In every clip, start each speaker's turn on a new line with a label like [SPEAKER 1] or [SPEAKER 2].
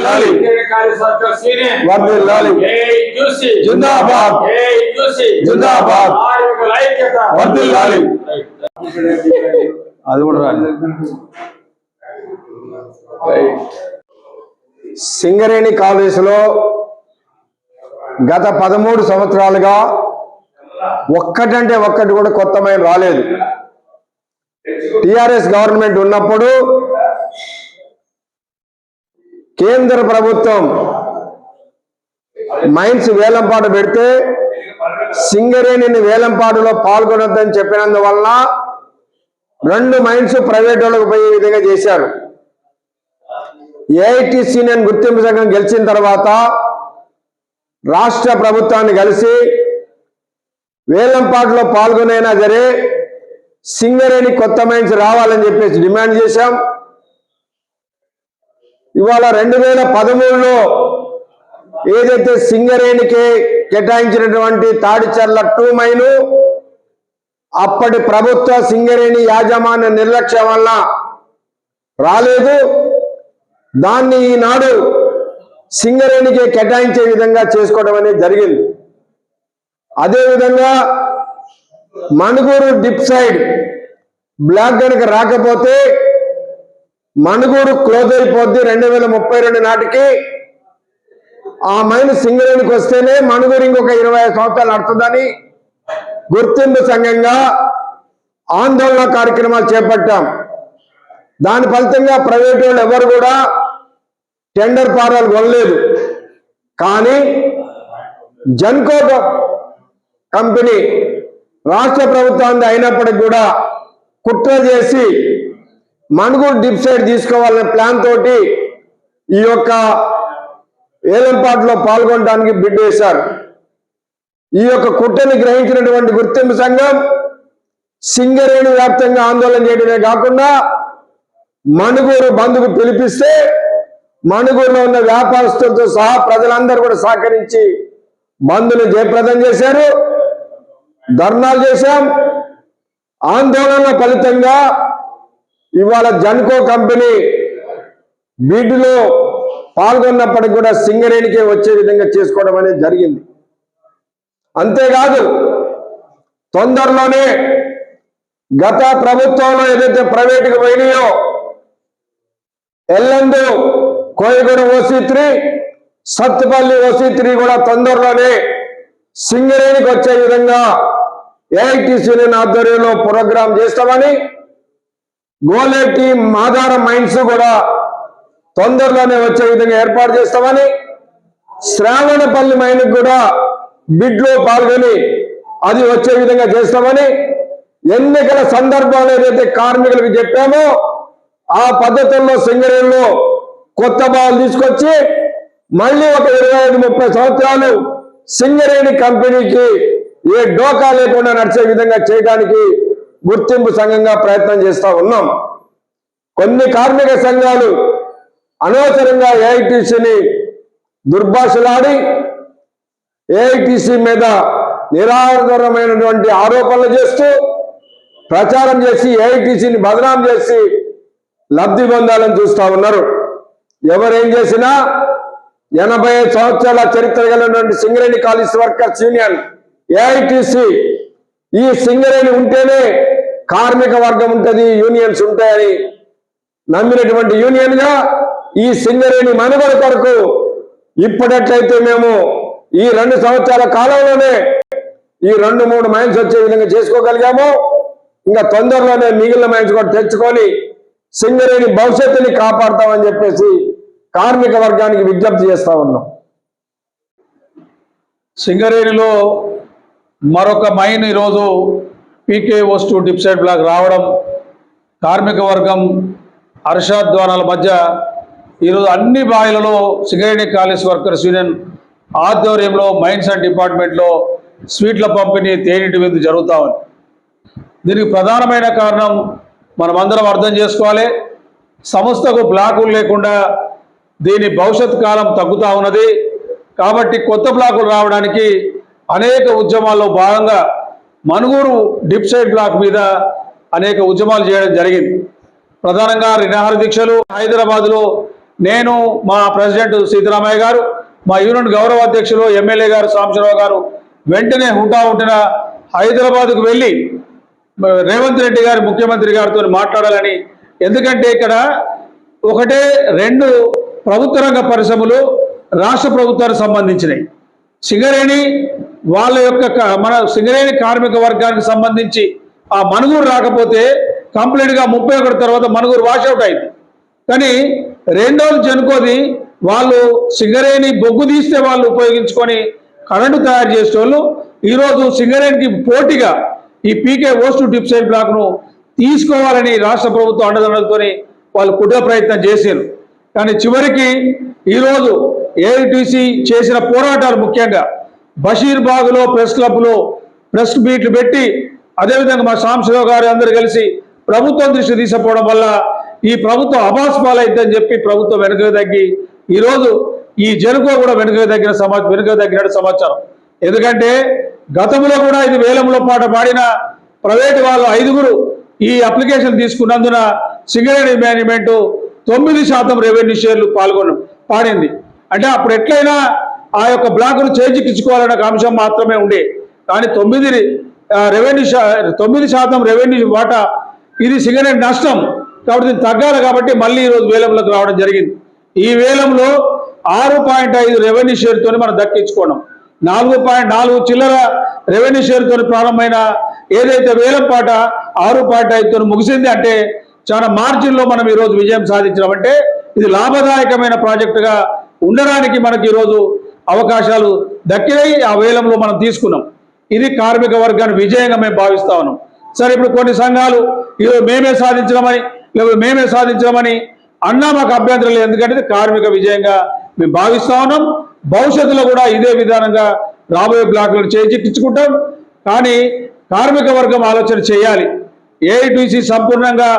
[SPEAKER 1] వర్ధిల్లాలి వర్ధిల్లాలి జిందాబాద్ జిందాబాద్ వర్ధిల్లాలి అది కూడా రాదు. సింగరేణి కాలేజీలో గత 13 సంవత్సరాలుగా ఒక్కటంటే ఒక్కటి కూడా కొత్తమైన రాలేదు. టిఆర్ఎస్ గవర్నమెంట్ ఉన్నప్పుడు కేంద్ర ప్రభుత్వం మైన్స్ వేలంపాట పెడితే సింగరేణిని వేలంపాటలో పాల్గొనొద్దని చెప్పినందువలన 2 మైన్స్ ప్రైవేట్ వాళ్ళకు పోయే విధంగా చేశారు. ఏఐటీసీ గుర్తింపు సంఘం గెలిచిన తర్వాత రాష్ట్ర ప్రభుత్వాన్ని కలిసి వేలంపాటలో పాల్గొనైనా సరే సింగరేణి కొత్త మైన్స్ రావాలని చెప్పేసి డిమాండ్ చేశాం. ఇవాళ 2013లో ఏదైతే సింగరేణికి కేటాయించినటువంటి తాడిచర్ల 2 మైను అప్పటి ప్రభుత్వ సింగరేణి యాజమాన్య నిర్లక్ష్యం వల్ల రాలేదు. దాన్ని ఈనాడు సింగరేణికి కేటాయించే విధంగా చేసుకోవడం అనేది జరిగింది. అదేవిధంగా మణుగూరు డిప్ సైడ్ బ్లాక్ కనుక రాకపోతే మణుగూరు క్లోజ్ అయిపోద్ది. 2032 నాటికి ఆ మైన్ సింగరేణికి వస్తేనే మణుగూరు ఇంకొక 25 సంవత్సరాలు నడుతుందని గుర్తింపు సంఘంగా ఆందోళన కార్యక్రమాలు చేపట్టాం. దాని ఫలితంగా ప్రైవేట్ వాళ్ళు ఎవరు కూడా టెండర్ పారాలు కొనలేదు. కానీ జన్కో కంపెనీ రాష్ట్ర ప్రభుత్వాన్ని అయినప్పటికీ కూడా కుట్ర చేసి మణుగూరు డిప్ సైడ్ తీసుకోవాలనే ప్లాన్ తోటి ఈ యొక్క వేలంపాటలో పాల్గొనడానికి బిడ్ వేశారు. ఈ యొక్క కుట్రని గ్రహించినటువంటి గుర్తింపు సంఘం సింగరేణి వ్యాప్తంగా ఆందోళన చేయడమే కాకుండా మణుగూరు బంద్కు పిలిపిస్తే మణుగూరులో ఉన్న వ్యాపారస్తులతో సహా ప్రజలందరూ కూడా సహకరించి బంద్ను జయప్రదం చేశారు. ధర్నాలు చేశాం. ఆందోళన ఫలితంగా ఇవాళ జన్కో కంపెనీ బిడ్లో పాల్గొన్నప్పటికీ కూడా సింగరేణికే వచ్చే విధంగా చేసుకోవడం అనేది జరిగింది. అంతేకాదు తొందరలోనే గత ప్రభుత్వంలో ఏదైతే ప్రైవేటుకు పోయినాయో ఎల్లందు కోయగూడ OC3 సత్తుపల్లి OC3 కూడా తొందరలోనే సింగరేణికి వచ్చే విధంగా ఏఐటీసీ ఆధ్వర్యంలో ప్రోగ్రాం చేస్తామని, గోలేటి మాదారం మైన్స్ కూడా తొందరలోనే వచ్చే విధంగా ఏర్పాటు చేస్తామని, శ్రావణపల్లి మైన్కి కూడా బిడ్లో పాల్గొని అది వచ్చే విధంగా చేస్తామని, ఎన్నికల సందర్భాలు ఏదైతే కార్మికులకు చెప్పామో ఆ పద్ధతుల్లో సింగరేణిలో కొత్త బావులు తీసుకొచ్చి మళ్ళీ ఒక 25-30 సంవత్సరాలు సింగరేణి కంపెనీకి ఏ డోకా లేకుండా నడిచే విధంగా చేయడానికి గుర్తింపు సంఘంగా ప్రయత్నం చేస్తా ఉన్నాం. కొన్ని కార్మిక సంఘాలు అనవసరంగా ఏఐటీసీని దుర్భాషలాడి ఏఐటీసీ మీద నిరాధారమైనటువంటి ఆరోపణలు చేస్తూ ప్రచారం చేసి ఏఐటీసీని బదనాం చేసి లబ్ధి పొందాలని చూస్తా ఉన్నారు. ఎవరేం చేసినా 85 సంవత్సరాల చరిత్ర కలిగినటువంటి Singareni college workers union AITC, ఈ సింగరేణి ఉంటేనే కార్మిక వర్గం ఉంటుంది, యూనియన్స్ ఉంటాయని నమ్మినటువంటి యూనియన్ గా ఈ సింగరేణి మనుగడ కొరకు ఇప్పుడెట్లయితే మేము ఈ 2 సంవత్సరాల కాలంలోనే ఈ 2-3 మైన్స్ వచ్చే విధంగా చేసుకోగలిగామో ఇంకా తొందరలోనే మిగిలిన మైన్స్ కూడా తెచ్చుకొని సింగరేణి భవిష్యత్తుని కాపాడతామని చెప్పేసి కార్మిక వర్గానికి విజ్ఞప్తి చేస్తా ఉన్నాం.
[SPEAKER 2] సింగరేణిలో మరొక మైన్ ఈరోజు PKO2 డిప్ సైడ్ బ్లాక్ రావడం కార్మిక వర్గం హర్షాధ్వానాల మధ్య ఈరోజు అన్ని బాయిలలో సింగరేణి కాలేజ్ వర్కర్స్ యూనియన్ ఆధ్వర్యంలో మైన్స్ అండ్ డిపార్ట్మెంట్లో స్వీట్ల పంపిణీ తేనీటి విందు జరుగుతూ ఉంది. దీనికి ప్రధానమైన కారణం మనమందరం అర్థం చేసుకోవాలి. సంస్థకు బ్లాకులు లేకుండా దీని భవిష్యత్ కాలం తగ్గుతూ ఉన్నది. కాబట్టి కొత్త బ్లాకులు రావడానికి అనేక ఉద్యమాల్లో భాగంగా మణుగూరు డిప్ సైడ్ బ్లాక్ మీద అనేక ఉద్యమాలు చేయడం జరిగింది. ప్రధానంగా నిరాహార దీక్షలు, హైదరాబాద్లో నేను, మా ప్రెసిడెంట్ సీతారామయ్య గారు, మా యూనియన్ గౌరవ అధ్యక్షులు ఎమ్మెల్యే గారు సాంబశివరావు గారు వెంటనే హుటాహుటిన హైదరాబాద్కు వెళ్ళి రేవంత్ రెడ్డి గారు ముఖ్యమంత్రి గారితో మాట్లాడాలని. ఎందుకంటే ఇక్కడ ఒకటే రెండు ప్రభుత్వ రంగ పరిశ్రమలు రాష్ట్ర ప్రభుత్వానికి సంబంధించినవి. సింగరేణి వాళ్ళ యొక్క మన సింగరేణి కార్మిక వర్గానికి సంబంధించి ఆ మనుగూరు రాకపోతే కంప్లీట్గా 31 తర్వాత మనుగూరు వాషౌట్ అయింది. కానీ రెండోది జనుకోది వాళ్ళు సింగరేణి బొగ్గు తీస్తే వాళ్ళు ఉపయోగించుకొని కరెంటు తయారు చేసేవాళ్ళు ఈరోజు సింగరేణికి పోటీగా ఈ పీకే ఓస్ట్ డిప్సైడ్ బ్లాక్ను తీసుకోవాలని రాష్ట్ర ప్రభుత్వం అండదండలతో వాళ్ళు కుట్ర ప్రయత్నం చేశారు. కానీ చివరికి ఈరోజు ఏఐటీసీ చేసిన పోరాటాలు ముఖ్యంగా బషీర్బాగ్లో ప్రెస్ క్లబ్లో ప్రెస్ మీట్లు పెట్టి అదేవిధంగా మా సాంబశివరావు గారు అందరూ కలిసి ప్రభుత్వం దృష్టి తీసుకుపోవడం వల్ల ఈ ప్రభుత్వం అబాస్ పాలైద్దని చెప్పి ప్రభుత్వం వెనుక తగ్గి ఈరోజు ఈ జనుకో కూడా వెనుక తగ్గినట్టు సమాచారం. ఎందుకంటే గతంలో కూడా ఇది వేలంలో పాట పాడిన ప్రైవేటు వాళ్ళు 5గురు ఈ అప్లికేషన్ తీసుకున్నందున సింగరేణి మేనేజ్మెంట్ 9% రెవెన్యూ షేర్లు పాడింది. అంటే అప్పుడు ఎట్లయినా ఆ యొక్క బ్లాకును చేజిక్కించుకోవాలనే ఒక అంశం మాత్రమే ఉండే. కానీ 9% రెవెన్యూ వాటా ఇది సింగరేణి నష్టం కాబట్టి దీన్ని తగ్గాలి కాబట్టి మళ్ళీ ఈరోజు వేలంలోకి రావడం జరిగింది. ఈ వేలంలో 6.5 రెవెన్యూ షేర్తో మనం దక్కించుకోవడం, 4.4 చిల్లర రెవెన్యూ షేర్తో ప్రారంభమైన ఏదైతే వేలం పాట 6.5తో ముగిసింది. అంటే చాలా మార్జిన్లో మనం ఈరోజు విజయం సాధించామంటే ఇది లాభదాయకమైన ప్రాజెక్టుగా ఉండడానికి మనకి ఈరోజు అవకాశాలు దక్కినాయి. ఆ వేలంలో మనం తీసుకున్నాం. ఇది కార్మిక వర్గాన్ని విజయంగా మేము భావిస్తా ఉన్నాం. సరే, ఇప్పుడు కొన్ని సంఘాలు ఈరోజు మేమే సాధించడమని అన్నా మాకు అభ్యంతరం లేదు. ఎందుకంటే ఇది కార్మిక విజయంగా మేము భావిస్తా ఉన్నాం. భవిష్యత్తులో కూడా ఇదే విధానంగా రాబోయే బ్లాకులను చేజిక్కించుకుంటాం. కానీ కార్మిక వర్గం ఆలోచన చేయాలి. ఏఐటీసీ సంపూర్ణంగా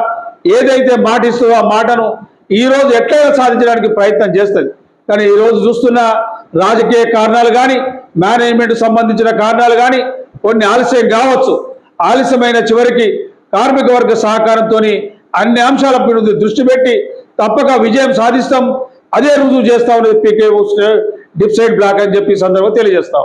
[SPEAKER 2] ఏదైతే మాట ఇస్తుందో ఆ మాటను ఈరోజు ఎట్లయినా సాధించడానికి ప్రయత్నం చేస్తుంది. కానీ ఈరోజు చూస్తున్న రాజకీయ కారణాలు కానీ మేనేజ్మెంట్ సంబంధించిన కారణాలు కానీ కొన్ని ఆలస్యం కావచ్చు. ఆలస్యమైన చివరికి కార్మిక వర్గ సహకారంతో అన్ని అంశాలపై దృష్టి పెట్టి తప్పక విజయం సాధిస్తాం. అదే రుజువు చేస్తా ఉన్నది పీకే డిప్సైడ్ బ్లాక్ అని చెప్పి సందర్భంగా తెలియజేస్తాం.